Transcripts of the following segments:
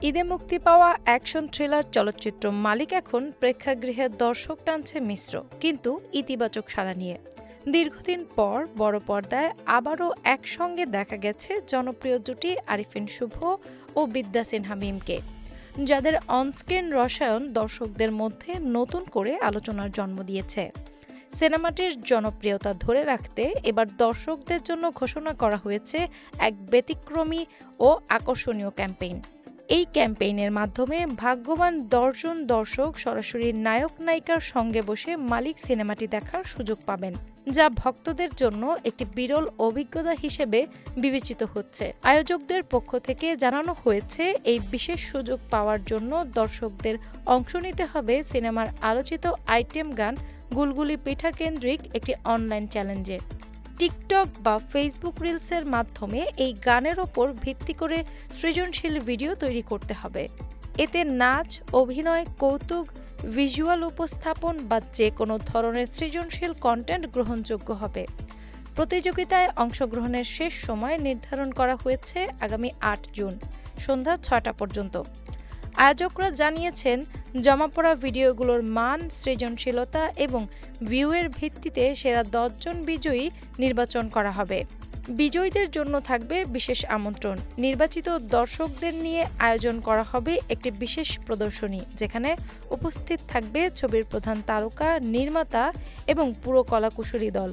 ঈদে মুক্তি পাওয়া অ্যাকশন থ্রিলার চলচ্চিত্র মালিক এখন প্রেক্ষাগৃহে দর্শক টানছে মিশ্র কিন্তু ইতিবাচক সাড়া নিয়ে। দীর্ঘদিন পর বড় পর্দায় আবারও একসঙ্গে দেখা গেছে জনপ্রিয় জুটি আরিফিন শুভ ও বিদ্যা সিনহা মিমকে, যাদের অনস্ক্রিন রসায়ন দর্শকদের মধ্যে নতুন করে আলোচনার জন্ম দিয়েছে। সিনেমাটির জনপ্রিয়তা ধরে রাখতে এবার দর্শকদের জন্য ঘোষণা করা হয়েছে এক ব্যতিক্রমী ও আকর্ষণীয় ক্যাম্পেইন। এই ক্যাম্পেইনের মাধ্যমে ভাগ্যবান ১০ জন দর্শক সরাসরি নায়ক নায়িকার সঙ্গে বসে মালিক সিনেমাটি দেখার সুযোগ পাবেন, যা ভক্তদের জন্য একটি বিরল অভিজ্ঞতা হিসেবে বিবেচিত হচ্ছে। আয়োজকদের পক্ষ থেকে জানানো হয়েছে, এই বিশেষ সুযোগ পাওয়ার জন্য দর্শকদের অংশ নিতে হবে সিনেমার আলোচিত আইটেম গান গুলগুলি পিঠা কেন্দ্রিক একটি অনলাইন চ্যালেঞ্জে। টিকটক বা ফেসবুক রিলসের মাধ্যমে এই গানের ওপর ভিত্তি করে সৃজনশীল ভিডিও তৈরি করতে হবে। এতে নাচ, অভিনয়, কৌতুক, ভিজুয়াল উপস্থাপন বা যে কোনো ধরনের সৃজনশীল কন্টেন্ট গ্রহণযোগ্য হবে। প্রতিযোগিতায় অংশগ্রহণের শেষ সময় নির্ধারণ করা হয়েছে আগামী ৮ জুন সন্ধ্যা ৬টা পর্যন্ত। আয়োজকরা জানিয়েছেন, জমা পড়া ভিডিওগুলোর মান, সৃজনশীলতা এবং ভিউয়ের ভিত্তিতে সেরা ১০ জন বিজয়ী নির্বাচন করা হবে। বিজয়ীদের জন্য থাকবে বিশেষ আমন্ত্রণ। নির্বাচিত দর্শকদের নিয়ে আয়োজন করা হবে একটি বিশেষ প্রদর্শনী, যেখানে উপস্থিত থাকবে ছবির প্রধান তারকা, নির্মাতা এবং পুরো কলাকুশলী দল।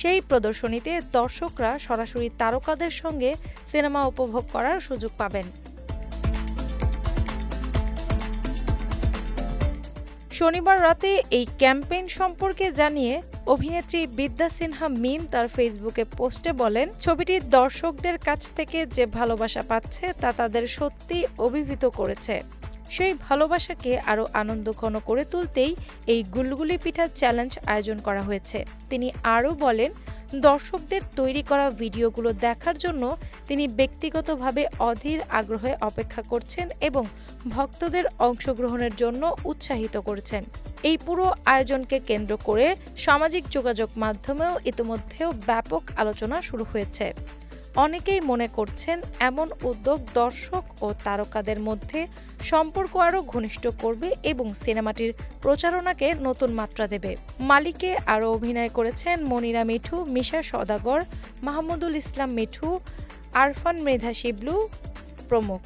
সেই প্রদর্শনীতে দর্শকরা সরাসরি তারকাদের সঙ্গে সিনেমা উপভোগ করার সুযোগ পাবেন। শনিবার রাতে এই ক্যাম্পেইন সম্পর্কে জানিয়ে অভিনেত্রী বিদ্যা সিনহা মিম তার ফেসবুকে পোস্টে বলেন, ছবিটি দর্শকদের কাছ থেকে যে ভালোবাসা পাচ্ছে তা তাদের সত্যি অভিভূত করেছে। সেই ভালোবাসাকে আরও আনন্দঘন করে তুলতেই এই গুলগুলি পিঠার চ্যালেঞ্জ আয়োজন করা হয়েছে। তিনি আরও বলেন, দর্শকদের তৈরি করা ভিডিওগুলো দেখার জন্য তিনি ব্যক্তিগতভাবে অধীর আগ্রহে অপেক্ষা করছেন এবং ভক্তদের অংশগ্রহণের জন্য উৎসাহিত করছেন। এই পুরো আয়োজনকে কেন্দ্র করে সামাজিক যোগাযোগ মাধ্যমেও ইতিমধ্যেও ব্যাপক আলোচনা শুরু হয়েছে। অনেকেই মনে করছেন, এমন উদ্যোগ দর্শক ও তারকাদের মধ্যে সম্পর্ক আরও ঘনিষ্ঠ করবে এবং সিনেমাটির প্রচারণাকে নতুন মাত্রা দেবে। মালিকে আরও অভিনয় করেছেন মনিরা মিঠু, মিশা সওদাগর, মাহমুদুল ইসলাম মিঠু, আরফান মৃধা শিবলু প্রমুখ।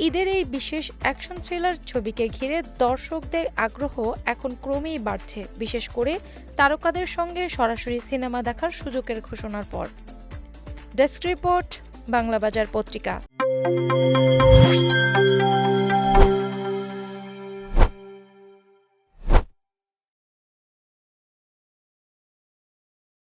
ঈদের এই বিশেষ অ্যাকশন থ্রিলার ছবিকে ঘিরে দর্শকদের আগ্রহ এখন ক্রমেই বাড়ছে, বিশেষ করে তারকাদের সঙ্গে সরাসরি সিনেমা দেখার সুযোগের ঘোষণার পর। ডেস্ক রিপোর্ট, বাংলা বাজার পত্রিকা।